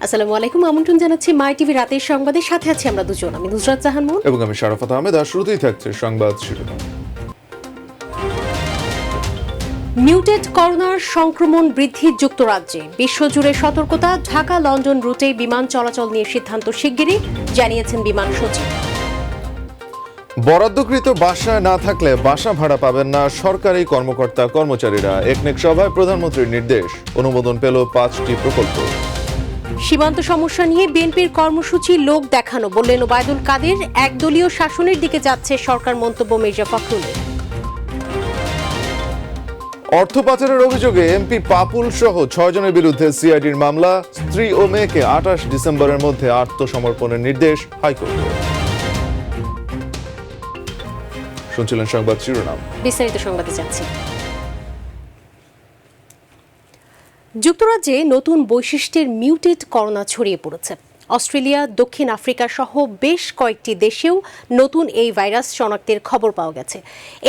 আসসালামু আলাইকুম, আমন্ত্রণ জানাচ্ছি মাই টিভি রাতের সংবাদের সাথে আছি আমরা দুজন। আমি নুসরাত জাহান মুন এবং আমি শারাফাত আহমেদ। আর শুরুতেই থাকছে সংবাদ শিরোনাম। মিউটেড করোনার সংক্রমণ বৃদ্ধি যুক্তরাজ্যে, বিশ্বজুড়ে সতর্কতা। ঢাকা লন্ডন রুটে বিমান চলাচল নিয়ে সিদ্ধান্ত শিগগিরই, জানিয়েছেন বিমান সচিব। বরাদ্দকৃত বাসা না থাকলে বাসা ভাড়া পাবেন না সরকারি কর্মকর্তা কর্মচারীরা। একনেক সভায় প্রধানমন্ত্রীর নির্দেশ, অনুমোদন পেল 5টি প্রকল্প। সীমান্ত সমস্যা নিয়ে বিএনপির কর্মসূচি লোক দেখানো, বললেন ওবায়দুল কাদের। একদলীয় শাসনের দিকে যাচ্ছে সরকার, মন্তব্য মির্জা ফখরুলের। অর্থ পাচারের অভিযোগে এমপি পাপুল সহ 6 জনের বিরুদ্ধে সিআইডির মামলা। স্ত্রী ও মেয়েকে 28 ডিসেম্বরের মধ্যে আত্মসমর্পণের নির্দেশ হাইকোর্টের। শুনছিলেন সংবাদ শিরোনাম, বিস্তারিত সংবাদে যাচ্ছি। যুক্তরাজ্যে নতুন বৈশিষ্ট্যের মিউটেড করোনা ছড়িয়ে পড়েছে। অস্ট্রেলিয়া, দক্ষিণ আফ্রিকা সহ বেশ কয়েকটি দেশেও নতুন এই ভাইরাস শনাক্তের খবর পাওয়া গেছে।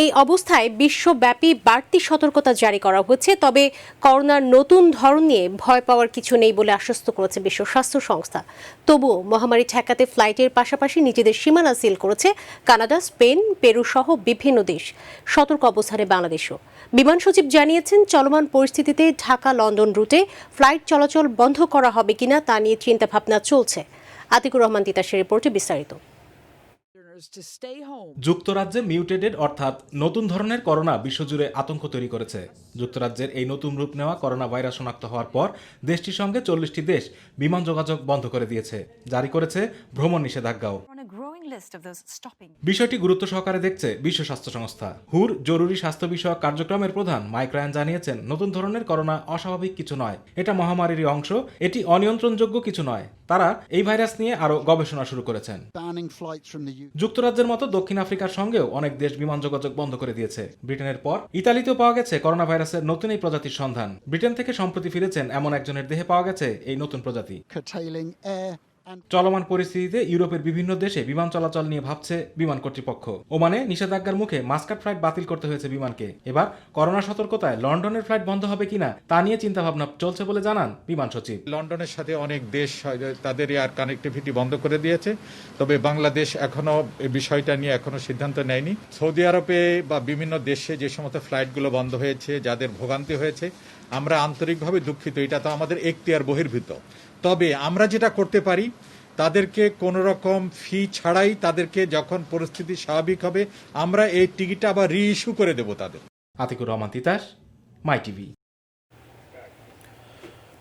এই অবস্থায় বিশ্বব্যাপী বাড়তি সতর্কতা জারি করা হয়েছে। তবে করোনার নতুন ধরন নিয়ে ভয় পাওয়ার কিছু নেই বলে আশ্বস্ত করেছে বিশ্ব স্বাস্থ্য সংস্থা। তবুও মহামারী ঠেকাতে ফ্লাইটের পাশাপাশি নিজেদের সীমানা সিল করেছে কানাডা, স্পেন, পেরু সহ বিভিন্ন দেশ। সতর্ক অবস্থানে বাংলাদেশও। বিমান সচিব জানিয়েছেন, চলমান পরিস্থিতিতে ঢাকা লন্ডন রুটে ফ্লাইট চলাচল বন্ধ করা হবে কিনা তা নিয়ে চিন্তাভাবনা চলছে। আতিকুর রহমান তিতাসের রিপোর্টে বিস্তারিত। যুক্তরাজ্যে মিউটেডেড অর্থাৎ নতুন ধরনের করোনা বিশ্বজুড়ে আতঙ্ক তৈরি করেছে। যুক্তরাজ্যের এই নতুন রূপ নেওয়া করোনা ভাইরাস শনাক্ত হওয়ার পর দেশটির সঙ্গে 40টি দেশ বিমান যোগাযোগ বন্ধ করে দিয়েছে, জারি করেছে ভ্রমণ নিষেধাজ্ঞাও। বিষয়টি গুরুত্ব সহকারে দেখছে বিশ্ব স্বাস্থ্য সংস্থা। হুর জরুরি স্বাস্থ্য বিষয়ক কার্যক্রমের প্রধান মাইক রায়ান জানিয়েছেন, নতুন ধরনের করোনা অস্বাভাবিক কিছু নয়, এটা মহামারীর অংশ, এটি অনিয়ন্ত্রণযোগ্য কিছু নয়। তারা এই ভাইরাস নিয়ে আরো গবেষণা শুরু করেছেন। যুক্তরাজ্যের মতো দক্ষিণ আফ্রিকার সঙ্গেও অনেক দেশ বিমান যোগাযোগ বন্ধ করে দিয়েছে। ব্রিটেনের পর ইতালিতেও পাওয়া গেছে করোনা ভাইরাসের নতুন এই প্রজাতির সন্ধান। ব্রিটেন থেকে সম্প্রতি ফিরেছেন এমন একজনের দেহে পাওয়া গেছে এই নতুন প্রজাতি। চলমান পরিস্থিতিতে ইউরোপের বিভিন্ন দেশে বিমান চলাচল নিয়ে ভাবছে বিমান কর্তৃপক্ষ। ওমানে নিষেধাজ্ঞার মুখে মাস্কাট ফ্লাইট বাতিল করতে হয়েছে বিমানকে। এবার করোনা সতর্কতায় লন্ডনের ফ্লাইট বন্ধ হবে কিনা তা নিয়ে চিন্তাভাবনা চলছে বলে জানান বিমান সচিব। লন্ডনের সাথে অনেক দেশ তাদের এয়ার কানেক্টিভিটি বন্ধ করে দিয়েছে, তবে বাংলাদেশ এখনো এই বিষয়টা নিয়ে এখনো সিদ্ধান্ত নেয়নি। সৌদি আরবে বা বিভিন্ন দেশে যে সমস্ত ফ্লাইটগুলো বন্ধ হয়েছে, যাদের ভোগান্তি হয়েছে, আমরা আন্তরিকভাবে দুঃখিত। এটা তো আমাদের এখতিয়ার বহির্ভূত। তবে আমরা যেটা করতে পারি, তাদেরকে কোনো রকম ফি ছাড়াই তাদেরকে যখন পরিস্থিতি স্বাভাবিক হবে আমরা এই টিকিটটা আবার রিইস্যু করে দেব তাদের। আতিকুর রহমান তিতাস, মাই টিভি।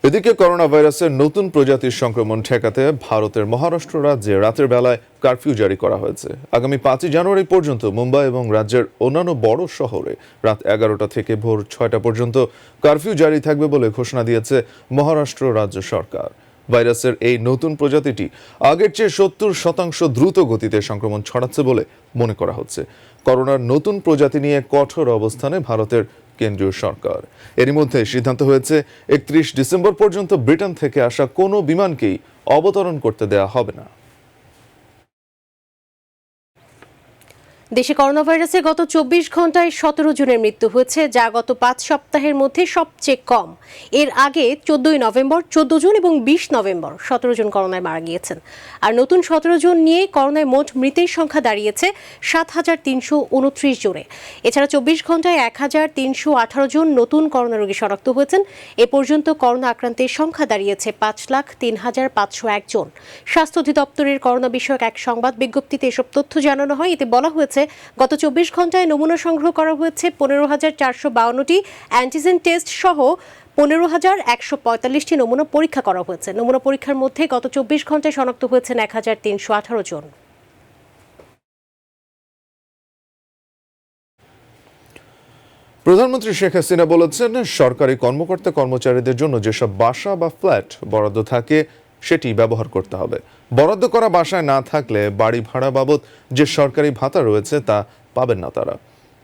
এদিকে করোনা ভাইরাসের নতুন প্রজাতির সংক্রমণ ঠেকাতে ভারতের মহারাষ্ট্র রাজ্যে রাতের বেলায় কারফিউ জারি করা হয়েছে। আগামী 5 জানুয়ারি পর্যন্ত মুম্বাই এবং রাজ্যের অন্যান্য বড় শহরে রাত 11টা থেকে ভোর 6টা পর্যন্ত কারফিউ জারি থাকবে বলে ঘোষণা দিয়েছে মহারাষ্ট্র রাজ্য সরকার। ভাইরাসের এই নতুন প্রজাতিটি আগের চেয়ে 70% দ্রুত গতিতে সংক্রমণ ছড়াচ্ছে বলে মনে করা হচ্ছে। করোনার নতুন প্রজাতি নিয়ে কঠোর অবস্থানে ভারতের কেন্দ্রীয় সরকার। এরই মধ্যে সিদ্ধান্ত হয়েছে 31 ডিসেম্বর পর্যন্ত ব্রিটেন থেকে আসা কোনো বিমানকেই অবতরণ করতে দেওয়া হবে না। দেশে করোনা ভাইরাসে গত 24 ঘন্টায় 17 জনের মৃত্যু হয়েছে, যা গত 5 সপ্তাহের মধ্যে সবচেয়ে কম। এর আগে 14 নভেম্বর 14 জন এবং 20 নভেম্বর 17 জন করোনায় মারা গিয়েছেন। আর নতুন 17 জন নিয়ে করোনায় মোট মৃতের সংখ্যা দাঁড়িয়েছে 7329 জনে। এছাড়া 24 ঘন্টায় 1318 জন নতুন করোনা রোগী শনাক্ত হয়েছেন। এ পর্যন্ত করোনা আক্রান্তের সংখ্যা দাঁড়িয়েছে 5,03,501 জন। স্বাস্থ্য অধিদপ্তরের করোনা বিষয়ক এক সংবাদ বিজ্ঞপ্তিতে এসব তথ্য জানানো হয়। এতে বলা হয়েছে, গত 24 ঘন্টায় নমুনা সংগ্রহ করা হয়েছে 15,452টি, অ্যান্টিজেন টেস্ট সহ 15,145টি নমুনা পরীক্ষা করা হয়েছে। নমুনা পরীক্ষার মধ্যে গত 24 ঘন্টায় শনাক্ত হয়েছেন 1,318 জন। প্রধানমন্ত্রী শেখ হাসিনা বলেছেন, সরকারি কর্মকর্তা কর্মচারীদের জন্য যেসব বাসা বা ফ্ল্যাট বরাদ্দ থাকে সেটি ব্যবহার করতে হবে। বরাদ্দ করা বাসায় না থাকলে বাড়ি ভাড়া বাবদ যে সরকারি ভাতা রয়েছে তা পাবেন না তারা।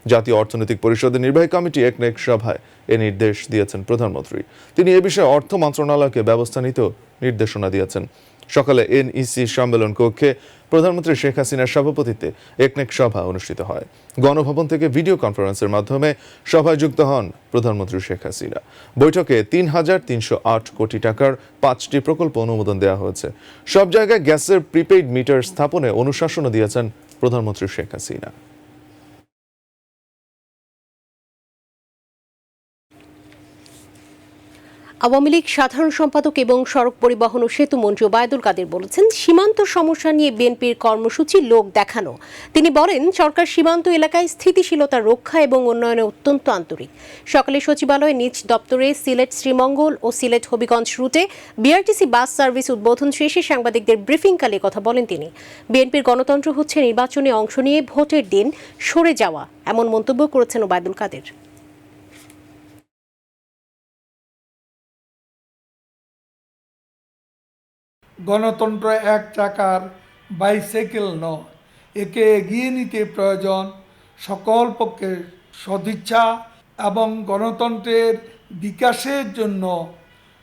জাতীয় অর্থনৈতিক পরিষদের নির্বাহী কমিটি একনেক সভায় এ নির্দেশ দিয়েছেন প্রধানমন্ত্রী। তিনি এ বিষয়ে অর্থ মন্ত্রণালয়কে ব্যবস্থা নিতেও নির্দেশনা দিয়েছেন। সকালে এনইসি সম্মেলন কক্ষে প্রধানমন্ত্রী শেখ হাসিনার সভাপতিত্বে একনেক সভা অনুষ্ঠিত হয়। গণভবন থেকে ভিডিও কনফারেন্সের মাধ্যমে সভায় যুক্ত হন প্রধানমন্ত্রী শেখ হাসিনা। বৈঠকে ৩,৩০৮ কোটি টাকার ৫টি প্রকল্প অনুমোদন দেওয়া হয়েছে। সব জায়গায় গ্যাসের প্রিপেইড মিটার স্থাপনে অনুশাসনও দিয়েছেন প্রধানমন্ত্রী শেখ হাসিনা। আওয়ামী লীগ সাধারণ সম্পাদক এবং সড়ক পরিবহন ও সেতু মন্ত্রী ওবায়দুল কাদের বলেছেন, সীমান্ত সমস্যা নিয়ে বিএনপির কর্মসূচি লোক দেখানো। তিনি বলেন, সরকার সীমান্ত এলাকায় স্থিতিশীলতা রক্ষা এবং উন্নয়নে অত্যন্ত আন্তরিক। সকালে সচিবালয়ে নিজ দপ্তরে সিলেট শ্রীমঙ্গল ও সিলেট হবিগঞ্জ রুটে বিআরটিসি বাস সার্ভিস উদ্বোধন শেষে সাংবাদিকদের ব্রিফিংকালে কথা বলেন তিনি। বিএনপির গণতন্ত্র হচ্ছে নির্বাচনে অংশ নিয়ে ভোটের দিন সরে যাওয়া, এমন মন্তব্য করেছেন ওবায়দুল কাদের। গণতন্ত্র এক চাকার বাইসাইকেল নয়, একে এগিয়ে নিতে প্রয়োজন সকল পক্ষের সদিচ্ছা এবং গণতন্ত্রের বিকাশের জন্য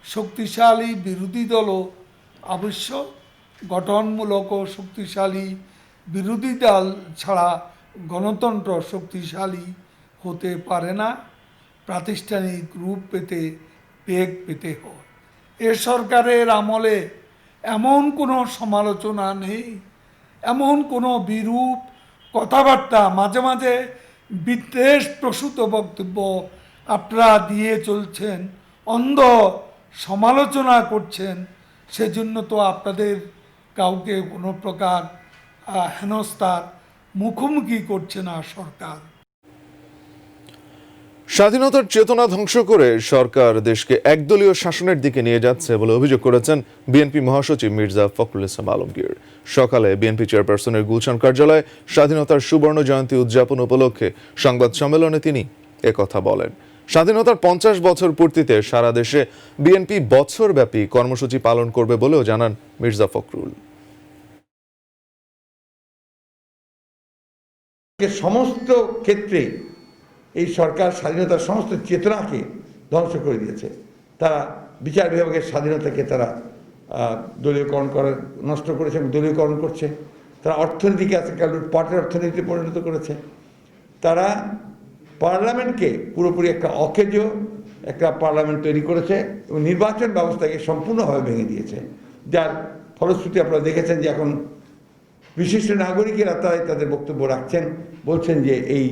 শক্তিশালী বিরোধী দলও আবশ্যক। গঠনমূলক ও শক্তিশালী বিরোধী দল ছাড়া গণতন্ত্র শক্তিশালী হতে পারে না, প্রাতিষ্ঠানিক রূপ পেতে বেগ পেতে হয়। এ সরকারের আমলে এমন কোনো সমালোচনা নেই, এমন কোনো বিরূপ কথাবার্তা, মাঝে মাঝে বিদ্বেষ প্রসূত বক্তব্য আপনারা দিয়ে চলছেন, অন্ধ সমালোচনা করছেন। সেজন্য তো আপনাদের কাউকে কোনো প্রকার হেনস্থার মুখোমুখি করছে না সরকার। স্বাধীনতার চেতনা ধ্বংস করে সরকার দেশকে একদলীয় শাসনের দিকে নিয়ে যাচ্ছে বলে অভিযোগ করেছেন বিএনপি মহাসচিব মির্জা ফখরুল ইসলাম আলমগীর। সকালে বিএনপি চেয়ারপারসনের গুলশান কার্যালয়ে স্বাধীনতার সুবর্ণ জয়ন্তী উদযাপন উপলক্ষে সংবাদ সম্মেলনে তিনি একথা বলেন। স্বাধীনতার ৫০ বছর পূর্তিতে সারা দেশে বিএনপি বছরব্যাপী কর্মসূচি পালন করবে বলেও জানান মির্জা ফখরুল। সমস্ত ক্ষেত্রে এই সরকার স্বাধীনতার সমস্ত চেতনাকে ধ্বংস করে দিয়েছে। তারা বিচার বিভাগের স্বাধীনতাকে তারা দলীয়করণ করে নষ্ট করেছে এবং দলীয়করণ করছে। তারা অর্থনীতিকে আজকাল লুটপাটের অর্থনীতিতে পরিণত করেছে। তারা পার্লামেন্টকে পুরোপুরি একটা অকেজো একটা পার্লামেন্ট তৈরি করেছে এবং নির্বাচন ব্যবস্থাকে সম্পূর্ণভাবে ভেঙে দিয়েছে, যার ফলশ্রুতি আপনারা দেখেছেন যে এখন বিশিষ্ট নাগরিকেরা তারাই তাদের বক্তব্য রাখছেন, বলছেন যে এই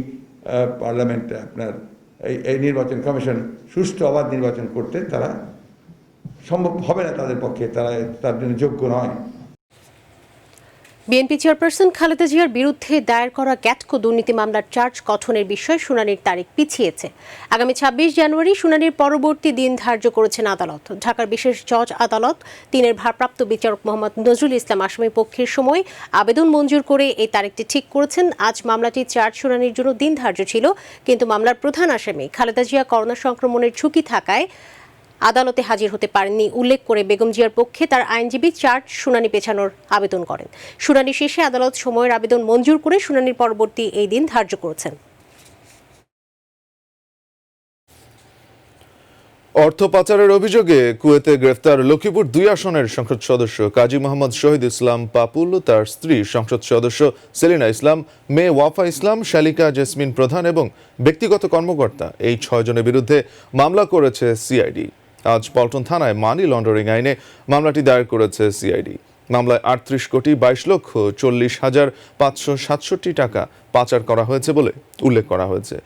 পার্লামেন্ট আপনার এই নির্বাচন কমিশন সুষ্ঠু অবাধ নির্বাচন করতে তারা সম্ভব হবে না, তাদের পক্ষে তারা তার জন্য যোগ্য নয়। বিএনপি চেয়ারপারসন খালেদা জিয়ার বিরুদ্ধে দায়ের করা গ্যাটকো দুর্নীতি মামলার চার্জ গঠনের বিষয়ে শুনানির তারিখ পিছিয়েছে। আগামী ২৬ জানুয়ারি শুনানির পরবর্তী দিন ধার্য করেছেন আদালত। ঢাকার বিশেষ জজ আদালত ৩-এর ভারপ্রাপ্ত বিচারক মোহাম্মদ নজরুল ইসলাম আসামি পক্ষের সময় আবেদন মঞ্জুর করে এই তারিখটি ঠিক করেছেন। আজ মামলাটি চার্জ শুনানির জন্য দিন ধার্য ছিল, কিন্তু মামলার প্রধান আসামি খালেদা জিয়া করোনা সংক্রমণের ঝুঁকি থাকায় আদালতে হাজির হতে পারেননি উল্লেখ করে বেগম জিয়ার পক্ষে তার আইনজীবী চার্জ শুনানি পেছানোর আবেদন করেন। শুনানি শেষে আদালত সময়ের আবেদন মঞ্জুর করে শুনানির পরবর্তী এই দিন ধার্য করেছেন। অর্থ পাচারের অভিযোগে কুয়েতে গ্রেফতার লক্ষ্মীপুর ২ আসনের সংসদ সদস্য কাজী মোহাম্মদ শহীদ ইসলাম পাপুল, তার স্ত্রী সংসদ সদস্য সেলিনা ইসলাম, মেয়ে ওয়াফা ইসলাম, শালিকা জেসমিন প্রধান এবং ব্যক্তিগত কর্মকর্তা, এই ৬ জনের বিরুদ্ধে মামলা করেছে সিআইডি। আজ পল্টন থানায় মানি লন্ডারিং আইনে মামলাটি দায়ের করেছে সিআইডি। মামলায় ৩৮,২২,৪০,৫৬৭ টাকা পাচার করা হয়েছে বলে উল্লেখ করা হয়েছে।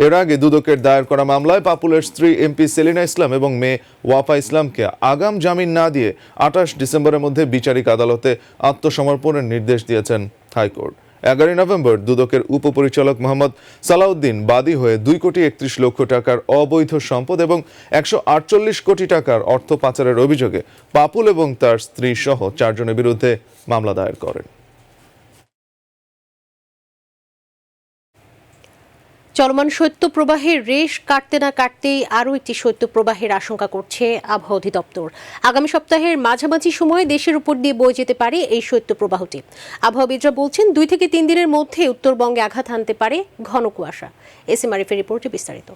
এর আগে দুদকের দায়ের করা মামলায় পাপুলের স্ত্রী এমপি সেলিনা ইসলাম এবং মেয়ে ওয়াফা ইসলামকে আগাম জামিন না দিয়ে ২৮ ডিসেম্বরের মধ্যে বিচারিক আদালতে আত্মসমর্পণের নির্দেশ দিয়েছেন হাইকোর্ট। ১১ নভেম্বর দুদকের উপপরিচালক মোহাম্মদ সালাউদ্দিন বাদী হয়ে ২,৩১,০০,০০০ টাকার অবৈধ সম্পদ এবং ১৪৮ কোটি টাকার অর্থ পাচারের অভিযোগে পাপুল এবং তার স্ত্রী সহ ৪ জনের বিরুদ্ধে মামলা দায়ের করেন। চলমান শৈত্যপ্রবাহের রেশ কাটতে না কাটতেই আরও একটি শৈত্যপ্রবাহের আশঙ্কা করছে আবহাওয়া অধিদপ্তর। আগামী সপ্তাহের মাঝামাঝি সময়ে দেশের উপর দিয়ে বয়ে যেতে পারে এই শৈত্যপ্রবাহটি। আবহাওয়াবিদরা বলছেন ২ থেকে ৩ দিনের মধ্যে উত্তরবঙ্গে আঘাত হানতে পারে ঘন কুয়াশা। এস এম আরিফের রিপোর্টে বিস্তারিত।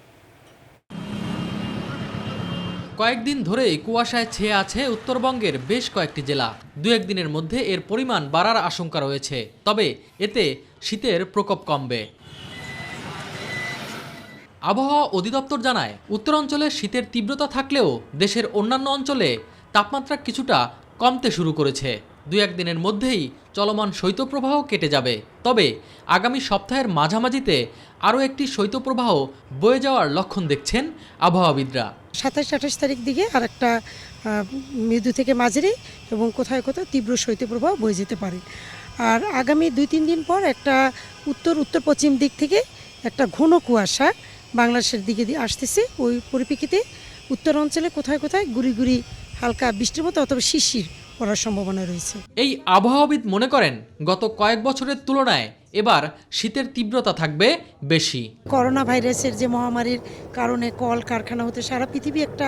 কয়েকদিন ধরেই কুয়াশায় ছেয়ে আছে উত্তরবঙ্গের বেশ কয়েকটি জেলা। দু একদিনের মধ্যে এর পরিমাণ বাড়ার আশঙ্কা রয়েছে, তবে এতে শীতের প্রকোপ কমবে। আবহাওয়া অধিদপ্তর জানায়, উত্তরাঞ্চলে শীতের তীব্রতা থাকলেও দেশের অন্যান্য অঞ্চলে তাপমাত্রা কিছুটা কমতে শুরু করেছে। দু একদিনের মধ্যেই চলমান শৈত্যপ্রবাহ কেটে যাবে, তবে আগামী সপ্তাহের মাঝামাঝিতে আরও একটি শৈত্যপ্রবাহ বয়ে যাওয়ার লক্ষণ দেখছেন আবহাওয়াবিদরা। 27-28 তারিখ দিকে আর একটা মৃদু থেকে মাঝারি এবং কোথায় কোথাও তীব্র শৈত্যপ্রবাহ বয়ে যেতে পারে। আর আগামী 2-3 দিন পর একটা উত্তর পশ্চিম দিক থেকে একটা ঘন কুয়াশা বাংলাদেশের দিকে দিয়ে আসতেছে। ওই পরিপ্রেক্ষিতে উত্তর অঞ্চলে কোথায় কোথায় গুড়ি গুড়ি হালকা বৃষ্টির মতো অথবা শিশির পড়ার সম্ভাবনা রয়েছে। এই আবহাওয়াবিদ মনে করেন, গত কয়েক বছরের তুলনায় এবার শীতের তীব্রতা থাকবে বেশি। করোনা ভাইরাসের যে মহামারীর কারণে কল কারখানা হতে সারা পৃথিবী একটা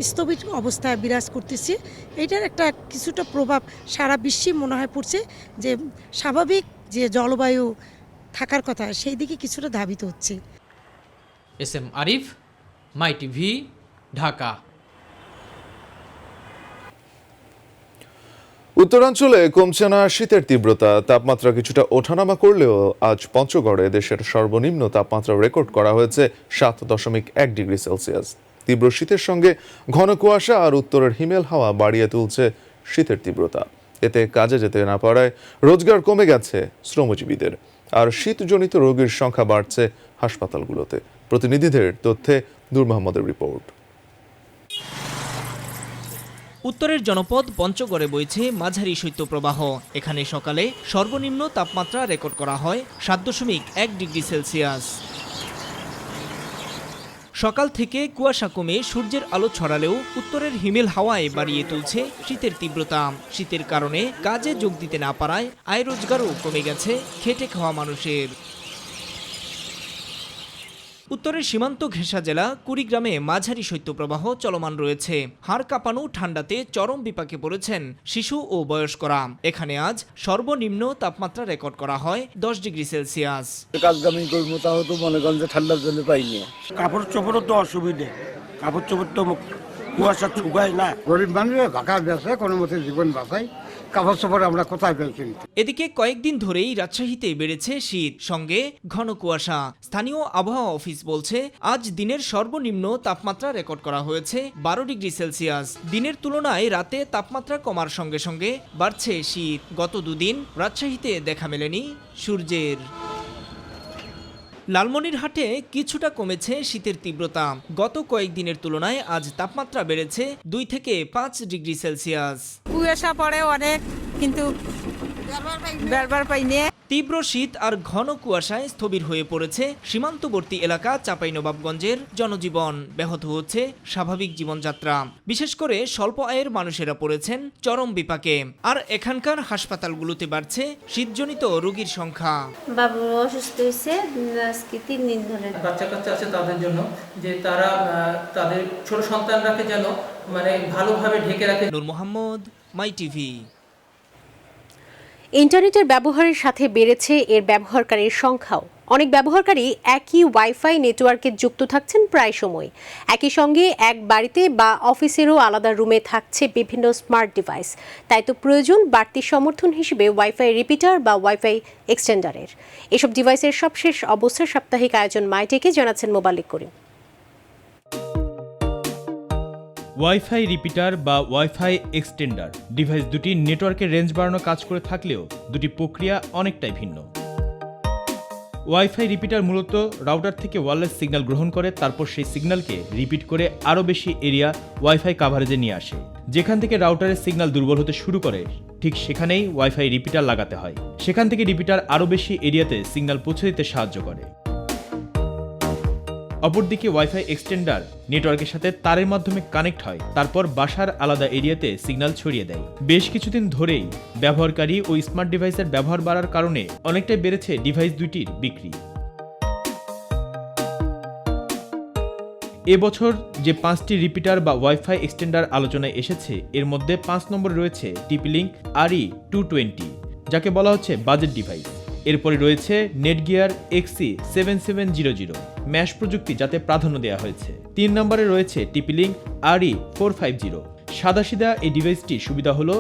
স্থবির অবস্থায় বিরাজ করতেছে, এইটার একটা কিছুটা প্রভাব সারা বিশ্বে মনে হয় পড়ছে, যে স্বাভাবিক যে জলবায়ু থাকার কথা সেই দিকে কিছুটা ধাবিত হচ্ছে। SM আরিফ, মাই টিভি, ঢাকা। উত্তরাঞ্চলে কমছে না শীতের তীব্রতা। তাপমাত্রা কিছুটা ওঠানামা করলেও আজ পঞ্চগড়ে দেশের সর্বনিম্ন তাপমাত্রা রেকর্ড করা হয়েছে 7.1 ডিগ্রি সেলসিয়াস। তীব্র শীতের সঙ্গে ঘন কুয়াশা আর উত্তরের হিমেল হাওয়া বাড়িয়ে তুলছে শীতের তীব্রতা। এতে কাজে যেতে না পারায় রোজগার কমে গেছে শ্রমজীবীদের, আর শীতজনিত রোগীর সংখ্যা বাড়ছে হাসপাতালগুলোতে। প্রতিনিধিদের তথ্যে নূর মোহাম্মদের রিপোর্ট। উত্তরের জনপদ পঞ্চগড়ে বইছে মাঝারি শৈত্যপ্রবাহ। এখানে সকালে সর্বনিম্ন তাপমাত্রা রেকর্ড করা হয় 7.1 ডিগ্রি সেলসিয়াস। সকাল থেকে কুয়াশা কমে সূর্যের আলো ছড়ালেও উত্তরের হিমেল হাওয়ায় বাড়িয়ে তুলছে শীতের তীব্রতা। শীতের কারণে কাজে যোগ দিতে না পারায় আয় রোজগারও কমে গেছে খেটে খাওয়া মানুষের। উত্তরের সীমান্ত ঘেঁষা জেলা কুড়িগ্রামে মাঝারি শৈত্যপ্রবাহ চলমান রয়েছে। হাড় কাঁপানো ঠান্ডাতে চরম বিপাকে পড়েছেন শিশু ও বয়স্করা। এখানে আজ সর্বনিম্ন তাপমাত্রা রেকর্ড করা হয় 10 ডিগ্রি সেলসিয়াস। কাজগামি করবো তাও তো মনে করেন যে ঠান্ডার জন্য পাইনি। কাপড় চোপড়ও তো অসুবিধে, কাপড় চোপড় তো কুয়াশা ছুগায় না। গরিব মানুষের ভাকা বেসে কোনো মতে জীবন বাঁচাই, কাপড় চোপড় আমরা কোথায় পাই কিনতে। এদিকে কয়েকদিন ধরেই রাজশাহীতে বেড়েছে শীত, সঙ্গে ঘন কুয়াশা। স্থানীয় আবহাওয়া অফিস বলছে, আজ দিনের সর্বনিম্ন তাপমাত্রা রেকর্ড করা হয়েছে 12 ডিগ্রি সেলসিয়াস। দিনের তুলনায় রাতে তাপমাত্রা কমার সঙ্গে সঙ্গে বাড়ছে শীত। গত দুদিন রাজশাহীতে দেখা মেলেনি সূর্যের। লালমনিরহাটে কিছুটা কমেছে শীতের তীব্রতা। গত কয়েকদিনের তুলনায় আজ তাপমাত্রা বেড়েছে 2 থেকে 5 ডিগ্রি সেলসিয়াস। কুয়াশা পড়ে অনেক, কিন্তু বেরবার পাইনি। তীব্র শীত আর ঘন কুয়াশায় স্থবির হয়ে পড়েছে সীমান্তবর্তী এলাকা চাঁপাইনবাবগঞ্জের জনজীবন। ব্যাহত হচ্ছে স্বাভাবিক জীবনযাত্রা। বিশেষ করে স্বল্প আয়ের মানুষেরা পড়েছেন চরম বিপাকে। আর এখানকার হাসপাতালগুলোতে বাড়ছে শীতজনিত রোগীর সংখ্যা। বাবু অসুস্থ হয়েছে আজকে 3 দিন ধরে। বাচ্চা কাচ্চা আছে তাদের জন্য, যে তারা তাদের ছোট সন্তানরাকে যেন ভালোভাবে ঢেকে রাখে। নূর মোহাম্মদ, মাই টিভি। ইন্টারনেটের ব্যবহারের সাথে বেড়েছে এর ব্যবহারকারীর সংখ্যাও। অনেক ব্যবহারকারী একই ওয়াইফাই নেটওয়ার্কে যুক্ত থাকছেন প্রায় সময়। একই সঙ্গে এক বাড়িতে বা অফিসেরও আলাদা রুমে থাকছে বিভিন্ন স্মার্ট ডিভাইস। তাই তো প্রয়োজন বাড়তি সমর্থন হিসেবে ওয়াইফাই রিপিটার বা ওয়াইফাই এক্সটেন্ডারের। এসব ডিভাইসের সবশেষ অবস্থার সাপ্তাহিক আয়োজন মাইটেকে জানাচ্ছেন মোবাল্লিক করিম। ওয়াইফাই রিপিটার বা ওয়াইফাই এক্সটেন্ডার ডিভাইস দুটি নেটওয়ার্কের রেঞ্জ বাড়ানোর কাজ করে থাকলেও দুটি প্রক্রিয়া অনেকটাই ভিন্ন। ওয়াইফাই রিপিটার মূলত রাউটার থেকে ওয়্যারলেস সিগন্যাল গ্রহণ করে, তারপর সেই সিগন্যালকে রিপিট করে আরও বেশি এরিয়া ওয়াইফাই কাভারেজে নিয়ে আসে। যেখান থেকে রাউটারের সিগন্যাল দুর্বল হতে শুরু করে, ঠিক সেখানেই ওয়াইফাই রিপিটার লাগাতে হয়। সেখান থেকে রিপিটার আরও বেশি এরিয়াতে সিগন্যাল পৌঁছে দিতে সাহায্য করে। অপরদিকে ওয়াইফাই এক্সটেন্ডার নেটওয়ার্কের সাথে তারের মাধ্যমে কানেক্ট হয়, তারপর বাসার আলাদা এরিয়াতে সিগন্যাল ছড়িয়ে দেয়। বেশ কিছুদিন ধরেই ব্যবহারকারী ও স্মার্ট ডিভাইসের ব্যবহার বাড়ার কারণে অনেকটাই বেড়েছে ডিভাইস দুটির বিক্রি। এবছর যে 5টি রিপিটার বা ওয়াইফাই এক্সটেন্ডার আলোচনায় এসেছে, এর মধ্যে 5 নম্বরে রয়েছে TP-Link RE220, যাকে বলা হচ্ছে বাজেট ডিভাইস। এরপরে রয়েছে নেটগিয়ার XC7700 ম্যাশ প্রযুক্তি যাতে প্রাধান্য দেওয়া হয়েছে। 3 নম্বরে রয়েছে TP-Link RE450। সাদাসিধা এই ডিভাইসটির সুবিধা হলো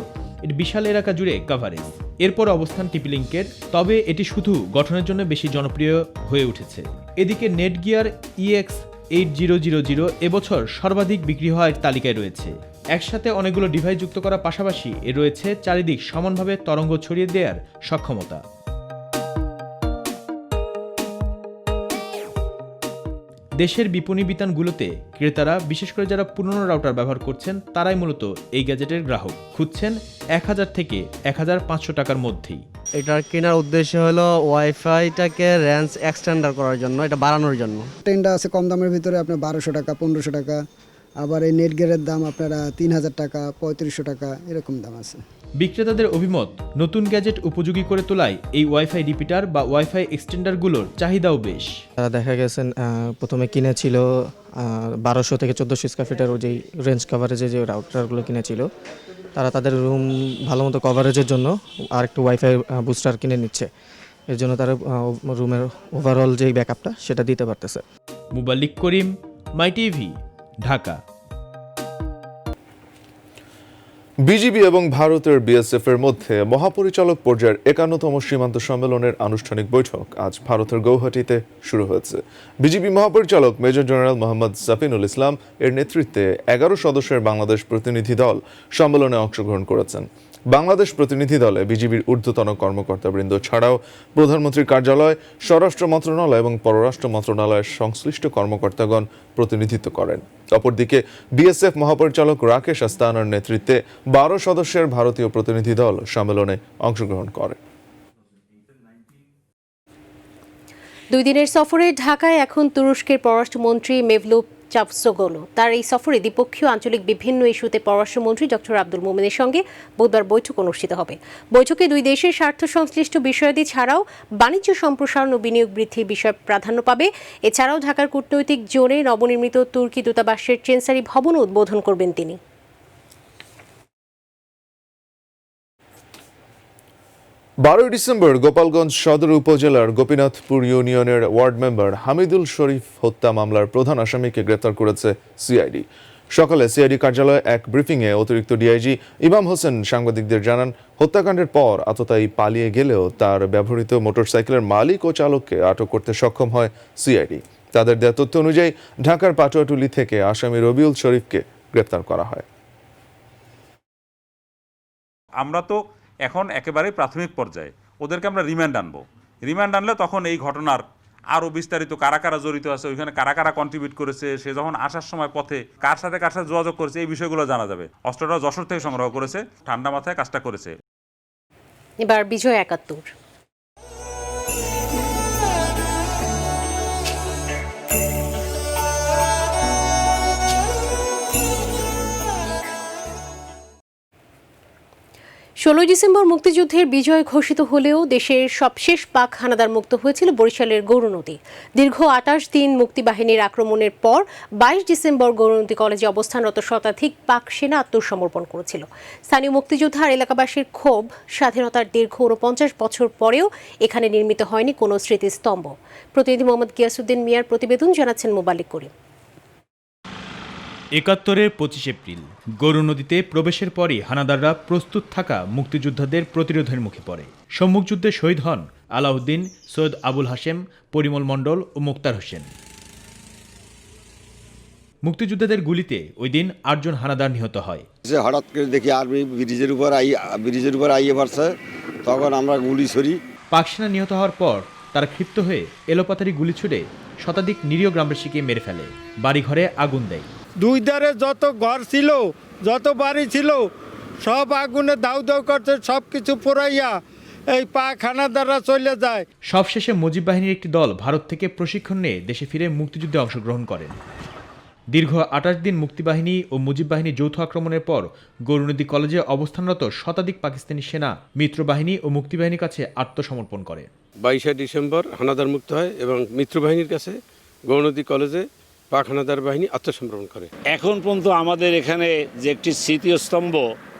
এর বিশাল এলাকা জুড়ে কভারেজ। এরপর অবস্থান TP-Link-এর, তবে এটি শুধু গঠনের জন্য বেশি জনপ্রিয় হয়ে উঠেছে। এদিকে নেটগিয়ার EX8000 এবছর সর্বাধিক বিক্রি হওয়ার তালিকায় রয়েছে। একসাথে অনেকগুলো ডিভাইস যুক্ত করার পাশাপাশি এর রয়েছে চারিদিক সমানভাবে তরঙ্গ ছড়িয়ে দেওয়ার সক্ষমতা। দেশের বিপণী বিতানগুলোতে ক্রেতারা, বিশেষ করে যারা পুরনো রাউটার ব্যবহার করছেন, তারাই মূলত এই গ্যাজেটের গ্রাহক। খুঁজছেন 1000 থেকে 1500 টাকার মধ্যেই। এটার কেনার উদ্দেশ্য হলো ওয়াইফাইটাকে রেঞ্জ এক্সটেন্ডার করার জন্য, এটা বাড়ানোর জন্য। টেন্ডা আছে কম দামের ভিতরে আপনার 1200 টাকা, 1500 টাকা। আবার এই নেটগিয়ারের দাম আপনারা 3000 টাকা, 3500 টাকা এরকম দাম আছে। বিক্রেতাদের অভিমত, নতুন গ্যাজেট উপযোগী করে তোলায় এই ওয়াইফাই রিপিটার বা ওয়াইফাই এক্সটেন্ডারগুলোর চাহিদাও বেশ। তারা দেখা গেছেন প্রথমে কিনেছিল 1200 থেকে 1400 স্কয়ার ফিটের ওই যে রেঞ্জ কভারেজে যে রাউটারগুলো কিনেছিল, তারা তাদের রুম ভালো মতো কভারেজের জন্য আর একটু ওয়াইফাই বুস্টার কিনে নিচ্ছে। এর জন্য তারা রুমের ওভারঅল যে ব্যাকআপটা সেটা দিতে পারতেছে। মুবাল্লিক করিম, মাই টিভি, ঢাকা। বিজিবি এবং ভারতের বিএসএফ এর মধ্যে মহাপরিচালক পর্যায়ের 51তম সীমান্ত সম্মেলনের আনুষ্ঠানিক বৈঠক আজ ভারতের গৌহাটিতে শুরু হয়েছে। বিজিবি মহাপরিচালক মেজর জেনারেল মোহাম্মদ সাফিনুল ইসলাম এর নেতৃত্বে 11 সদস্যের বাংলাদেশ প্রতিনিধি দল সম্মেলনে অংশগ্রহণ করেছেন। বাংলাদেশ প্রতিনিধি দলে বিজিবির ঊর্ধ্বতন কর্মকর্তাবৃন্দ ছাড়াও প্রধানমন্ত্রীর কার্যালয়, স্বরাষ্ট্র মন্ত্রণালয় এবং পররাষ্ট্র মন্ত্রণালয়ের সংশ্লিষ্ট কর্মকর্তাগণ প্রতিনিধিত্ব করেন। অপরদিকে বিএসএফ মহাপরিচালক রাকেশ আস্তানার নেতৃত্বে 12 সদস্যের ভারতীয় প্রতিনিধি দল সম্মেলনে অংশগ্রহণ করে। 2 দিনের সফরে ঢাকায় এখন তুরস্কের পররাষ্ট্রমন্ত্রী মেভলুত চাভসোগলু। তার এই সফরে দ্বিপক্ষীয় আঞ্চলিক বিভিন্ন ইস্যুতে পররাষ্ট্রমন্ত্রী ডক্টর আব্দুল মোমেনের সঙ্গে বুধবার বৈঠক অনুষ্ঠিত হবে। বৈঠকে 2 দেশের স্বার্থ সংশ্লিষ্ট বিষয়াদি ছাড়াও বাণিজ্য সম্প্রসারণ ও বিনিয়োগ বৃদ্ধির বিষয় প্রাধান্য পাবে। এছাড়াও ঢাকার কূটনৈতিক জোনে নবনির্মিত তুর্কি দূতাবাসের চেনসারি ভবন উদ্বোধন করবেন তিনি। 12 ডিসেম্বর গোপালগঞ্জ সদর উপজেলার গোপীনাথপুর ইউনিয়নের ওয়ার্ড মেম্বার হামিদুল শরীফ হত্যা মামলার প্রধান আসামিকে গ্রেপ্তার করেছে সিআইডি। সকালে সিআইডি কার্যালয়ে এক ব্রিফিংয়ে অতিরিক্ত ডিআইজি ইমাম হোসেন সাংবাদিকদের জানান, হত্যাকাণ্ডের পর আততায়ী পালিয়ে গেলেও তার ব্যবহৃত মোটরসাইকেলের মালিক ও চালককে আটক করতে সক্ষম হয় সিআইডি। তাদের দেওয়া তথ্য অনুযায়ী ঢাকার পাটুয়াটুলি থেকে আসামি রবিউল শরীফকে গ্রেপ্তার করা হয়। আমরা তো এখন একেবারেই প্রাথমিক পর্যায়ে ওদেরকে আমরা রিমান্ড আনবো। রিমান্ড আনলে তখন এই ঘটনার আরও বিস্তারিত কারা কারা জড়িত আছে, ওইখানে কারা কারা কন্ট্রিবিউট করেছে, সে যখন আসার সময় পথে কার সাথে যোগাযোগ করেছে, এই বিষয়গুলো জানা যাবে। অস্ত্রটা যশোর থেকে সংগ্রহ করেছে, ঠান্ডা মাথায় কাজটা করেছে। এবার বিজয় 71। ষোলোই ডিসেম্বর মুক্তিযুদ্ধের বিজয় ঘোষিত হলেও দেশের সবশেষ পাক হানাদার মুক্ত হয়েছিল বরিশালের গৌরনদী। দীর্ঘ 28 দিন মুক্তিবাহিনীর আক্রমণের পর 22 ডিসেম্বর গৌরনদী কলেজে অবস্থানরত শতাধিক পাক সেনা আত্মসমর্পণ করেছিল। স্থানীয় মুক্তিযোদ্ধা আর এলাকাবাসীর ক্ষোভ, স্বাধীনতার দীর্ঘ 49 বছর পরেও এখানে নির্মিত হয়নি কোনো স্মৃতিস্তম্ভ। প্রতিনিধি মোহাম্মদ গিয়াসউদ্দিন মিয়ার প্রতিবেদন, জানাচ্ছেন মুবাল্লিক করিম। 71-এর 25 এপ্রিল গৌরনদীতে প্রবেশের পরই হানাদাররা প্রস্তুত থাকা মুক্তিযোদ্ধাদের প্রতিরোধের মুখে পড়ে। সম্মুখযুদ্ধে শহীদ হন আলাউদ্দিন, সৈয়দ আবুল হাশেম, পরিমল মণ্ডল ও মুক্তার হোসেন। মুক্তিযোদ্ধাদের গুলিতে ওই দিন 8 জন হানাদার নিহত হয়। হঠাৎ করে দেখি আর্মি ব্রিজের উপর আইয়ে পড়ছে, তখন আমরা গুলি ছড়ি। পাক সেনা নিহত হওয়ার পর তারা ক্ষিপ্ত হয়ে এলোপাতারি গুলি ছুড়ে শতাধিক নিরীহ গ্রামবাসীকে মেরে ফেলে, বাড়িঘরে আগুন দেয়। 2 ধারে যত ঘর ছিল, যত বাড়ি ছিল, সব আগুনে দাউ দাউ করছে, সব কিছু পোড়াইয়া এই পাক হানাদাররা চলে যায়। সবশেষে মুজিব বাহিনীর একটি দল ভারত থেকে প্রশিক্ষণ নিয়ে দেশে ফিরে মুক্তিযুদ্ধে অংশগ্রহণ করেন। দীর্ঘ 28 দিন মুক্তিবাহিনী ও মুজিব বাহিনীর যৌথ আক্রমণের পর গৌরনদী কলেজে অবস্থানরত শতাধিক পাকিস্তানি সেনা মিত্রবাহিনী ও মুক্তিবাহিনীর কাছে আত্মসমর্পণ করে। 22 ডিসেম্বর হানাদার মুক্ত হয় এবং মিত্রবাহিনীর কাছে গৌরনদী কলেজে পাক হানাদার বাহিনী আত্মসমর্পণ করে। এখন পর্যন্ত আমাদের এখানে যে একটি স্মৃতিস্তম্ভ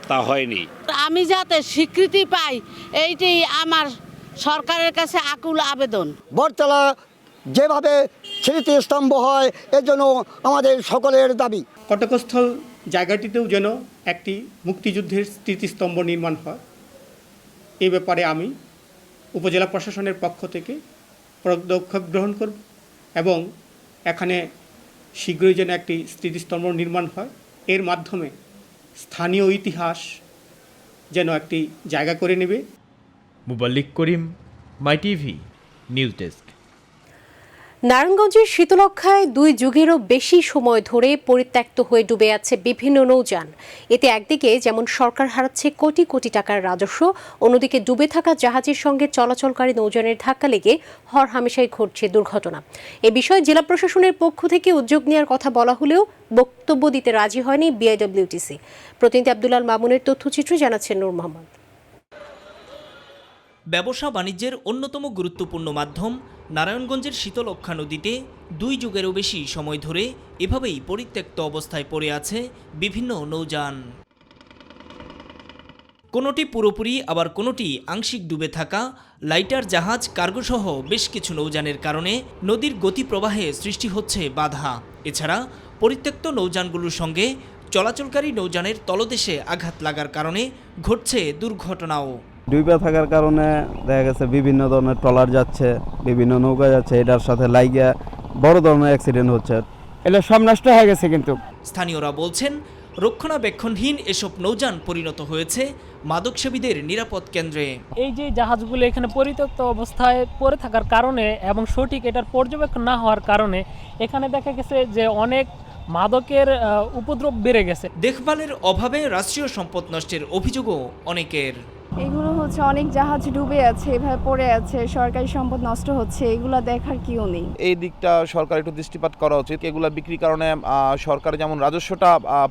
তা হয়নি। আমি যাতে স্বীকৃতি পাই, এইটাই আমার সরকারের কাছে আকুল আবেদন। বটতলা যেভাবে স্মৃতিস্তম্ভ হয় এর জন্য আমাদের সকলের দাবি। কটকস্থল জায়গাটিতেও যেন একটি মুক্তিযুদ্ধের স্মৃতিস্তম্ভ নির্মাণ হয়, এই ব্যাপারে আমি উপজেলা প্রশাসনের পক্ষ থেকে পদক্ষেপ গ্রহণ করব এবং এখানে শীঘ্রই যেন একটি স্মৃতিস্তম্ভ নির্মাণ হয়, এর মাধ্যমে স্থানীয় ইতিহাস যেন একটি জায়গা করে নেবে। মুবাল্লিক করিম, মাই টিভি নিউজ ডেস্ক। নারায়ণগঞ্জের শীতলক্ষ্যায় 2 যুগেরও বেশি সময় ধরে পরিত্যক্ত হয়ে ডুবে আছে বিভিন্ন নৌযান। এতে একদিকে যেমন সরকার হারাচ্ছে কোটি কোটি টাকার রাজস্ব, অন্যদিকে ডুবে থাকা জাহাজের সঙ্গে চলাচলকারী নৌযানের ধাক্কা লেগে হরহামেশাই ঘটছে দুর্ঘটনা। এ বিষয়ে জেলা প্রশাসনের পক্ষ থেকে উদ্যোগ নেওয়ার কথা বলা হলেও বক্তব্য দিতে রাজি হয়নি বিআইডব্লিউটিসি। প্রতিনিধি আব্দুল আল মামুনের তথ্যচিত্রে জানাচ্ছেন নূর মোহাম্মদ। ব্যবসা বাণিজ্যের অন্যতম গুরুত্বপূর্ণ মাধ্যম নারায়ণগঞ্জের শীতলক্ষ্যা নদীতে 2 যুগেরও বেশি সময় ধরে এভাবেই পরিত্যক্ত অবস্থায় পড়ে আছে বিভিন্ন নৌযান। কোনোটি পুরোপুরি, আবার কোনোটি আংশিক ডুবে থাকা লাইটার জাহাজ, কার্গোসহ বেশ কিছু নৌযানের কারণে নদীর গতিপ্রবাহে সৃষ্টি হচ্ছে বাধা। এছাড়া পরিত্যক্ত নৌযানগুলোর সঙ্গে চলাচলকারী নৌযানের তলদেশে আঘাত লাগার কারণে ঘটছে দুর্ঘটনাও। ডুবে থাকার কারণে দেখা গেছে বিভিন্ন ধরনের ট্রলার যাচ্ছে, বিভিন্ন নৌকা যাচ্ছে, এটার সাথে লাইগা বড় ধরনের অ্যাক্সিডেন্ট হচ্ছে। এগুলো সব নষ্ট হয়ে গেছে। কিন্তু স্থানীয়রা বলছেন, রক্ষণাবেক্ষণহীন এসব নৌযান পরিণত হয়েছে মাদকসেবীদের নিরাপদ কেন্দ্রে। এই যে জাহাজগুলো এখানে পরিত্যক্ত অবস্থায় পড়ে থাকার কারণে এবং সঠিক এটার পর্যবেক্ষণ না হওয়ার কারণে এখানে দেখা গেছে যে অনেক মাদকের উপদ্রব বেড়ে গেছে। দেখভালের অভাবে রাষ্ট্রীয় সম্পদ নষ্টের অভিযোগও অনেকের। এগুলো হচ্ছে অনেক জাহাজ ডুবে আছে, এভাবে পড়ে আছে, সরকারি সম্পদ নষ্ট হচ্ছে, এগুলো দেখার কেউ নেই। এই দিকটা সরকার একটু দৃষ্টিপাত করা উচিত। এগুলা বিক্রির কারণে সরকার যেমন রাজস্বটা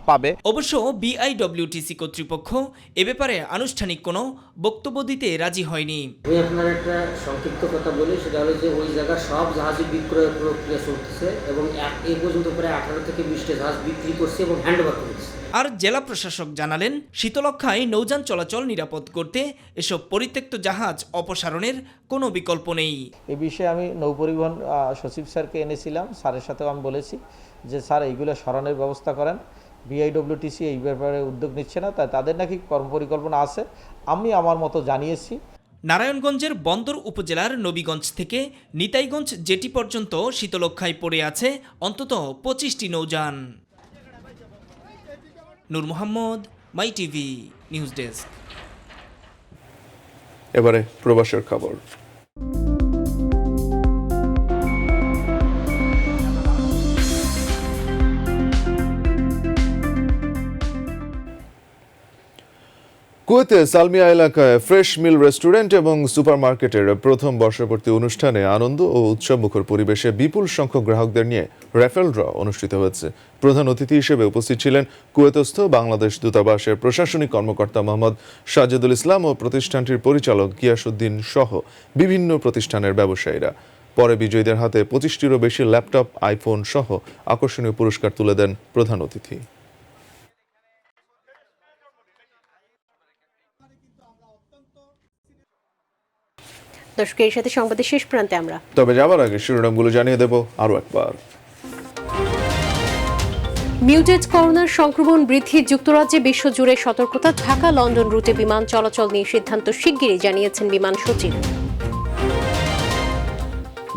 পাবে। অবশ্য বিআইডব্লিউটিসি কর্তৃপক্ষ এ ব্যাপারে আনুষ্ঠানিক কোনো বক্তব্য দিতে রাজি হয়নি। আমি আপনার একটা সংক্ষিপ্ত কথা বলি, সেটা হলো যে ওই জায়গার সব জাহাজই বিক্রয় প্রক্রিয়া চলতেছে এবং এই পর্যন্ত প্রায় 18 থেকে 20টা জাহাজ বিক্রি করছে এবং হ্যান্ডওভার করেছে। আর জেলা প্রশাসক জানালেন, শীতলক্ষ্যায় নৌযান চলাচল নিরাপদ করতে এসব পরিত্যক্ত জাহাজ অপসারণের কোনো বিকল্প নেই। এই বিষয়ে আমি নৌপরিবহন সচিব স্যারকে এনেছিলাম, স্যারের সাথেও আমি বলেছি যে স্যার এইগুলো সরানোর ব্যবস্থা করেন। বিআইডব্লিউটিসি এই ব্যাপারে উদ্যোগ নিচ্ছে না, তাই তাদের নাকি কর্মপরিকল্পনা আছে, আমি আমার মতো জানিয়েছি। নারায়ণগঞ্জের বন্দর উপজেলার নবীগঞ্জ থেকে নিতাইগঞ্জ জেটি পর্যন্ত শীতলক্ষ্যায় পড়ে আছে অন্তত 25টি নৌযান। নূর মোহাম্মদ, মাই টিভি নিউজ ডেস্ক। এবারে প্রবাসের খবর। কুয়েতে সালমিয়া এলাকায় ফ্রেশ মিল রেস্টুরেন্ট এবং সুপারমার্কেটের প্রথম বর্ষপূর্তি অনুষ্ঠানে আনন্দ ও উৎসবমুখর পরিবেশে বিপুল সংখ্যক গ্রাহকদের নিয়ে র্যাফেল ড্র অনুষ্ঠিত হয়েছে। প্রধান অতিথি হিসেবে উপস্থিত ছিলেন কুয়েতস্থ বাংলাদেশ দূতাবাসের প্রশাসনিক কর্মকর্তা মোহাম্মদ সাজেদুল ইসলাম ও প্রতিষ্ঠানটির পরিচালক গিয়াসউদ্দিন সহ বিভিন্ন প্রতিষ্ঠানের ব্যবসায়ীরা। পরে বিজয়ীদের হাতে 25টিরও বেশি ল্যাপটপ, আইফোন সহ আকর্ষণীয় পুরস্কার তুলে দেন প্রধান অতিথি। দর্শকের সাথে সংবাদের শেষ প্রান্তে আমরা, তবে যাবার আগে শিরোনামগুলো জানিয়ে দেব আরও একবার। মিউটেড করোনার সংক্রমণ বৃদ্ধি যুক্তরাজ্যে বিশ্বজুড়ে সতর্কতা, ঢাকা লন্ডন রুটে বিমান চলাচল নিয়ে সিদ্ধান্ত শিগগিরই জানিয়েছেন বিমান সচিব।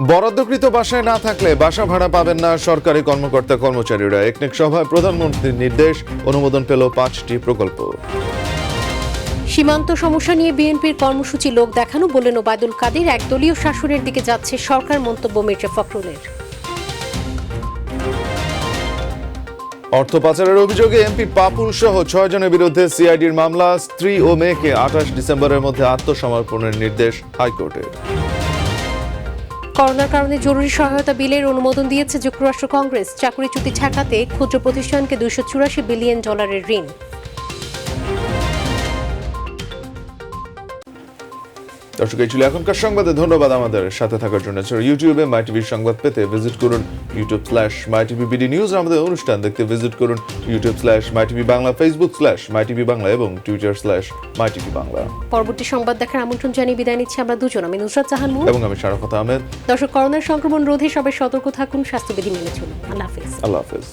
বরাদ্দকৃত বাসায় না থাকলে বাসা ভাড়া পাবেন না সরকারি কর্মকর্তা কর্মচারীরা। একনেক সভায় প্রধানমন্ত্রীর নির্দেশ, অনুমোদন পেল 5টি প্রকল্প। সীমান্ত সমস্যা নিয়ে বিএনপির কর্মসূচি লোক দেখানো বললেন ওবায়দুল কাদের। একদলীয় শাসনের দিকে যাচ্ছে সরকার, মন্তব্য মির্জা ফখরুলের। অর্থ পাচারের অভিযোগে এমপি পাপুল সহ 6 জনের বিরুদ্ধে সিআইডির মামলা। স্ত্রী ও মেয়েকে 28 ডিসেম্বরের মধ্যে আত্মসমর্পণের নির্দেশ হাইকোর্টের। করোনার কারণে জরুরি সহায়তা বিলের অনুমোদন দিয়েছে যুক্তরাষ্ট্র কংগ্রেস। চাকরি চুক্তি ঠেকাতে ক্ষুদ্র প্রতিষ্ঠানকে $284 বিলিয়ন ঋণ। দর্শক, এই ছিল এখনকার সংবাদে। ধন্যবাদ আমাদের সাথে থাকার জন্য। ইউটিউবে মাই টিভির সংবাদ পেতে ভিজিট করুন youtube.com/mytvbd নিউজ। আমাদের অনুষ্ঠান দেখতে ভিজিট করুন youtube/mytvbangla, facebook/mytvbangla এবং twitter/mytvbangla। পরবর্তী সংবাদ দেখার আমন্ত্রণ জানিয়ে বিদায় নিচ্ছি আমরা দুজন। আমি নুসরাত জাহান এবং আমি শারাফত আহমেদ। দর্শক, করোনার সংক্রমণ রোধে সবাই সতর্ক থাকুন, স্বাস্থ্যবিধি মেনে চলুন। আল্লাহ হাফেজ। আল্লাহ হাফেজ।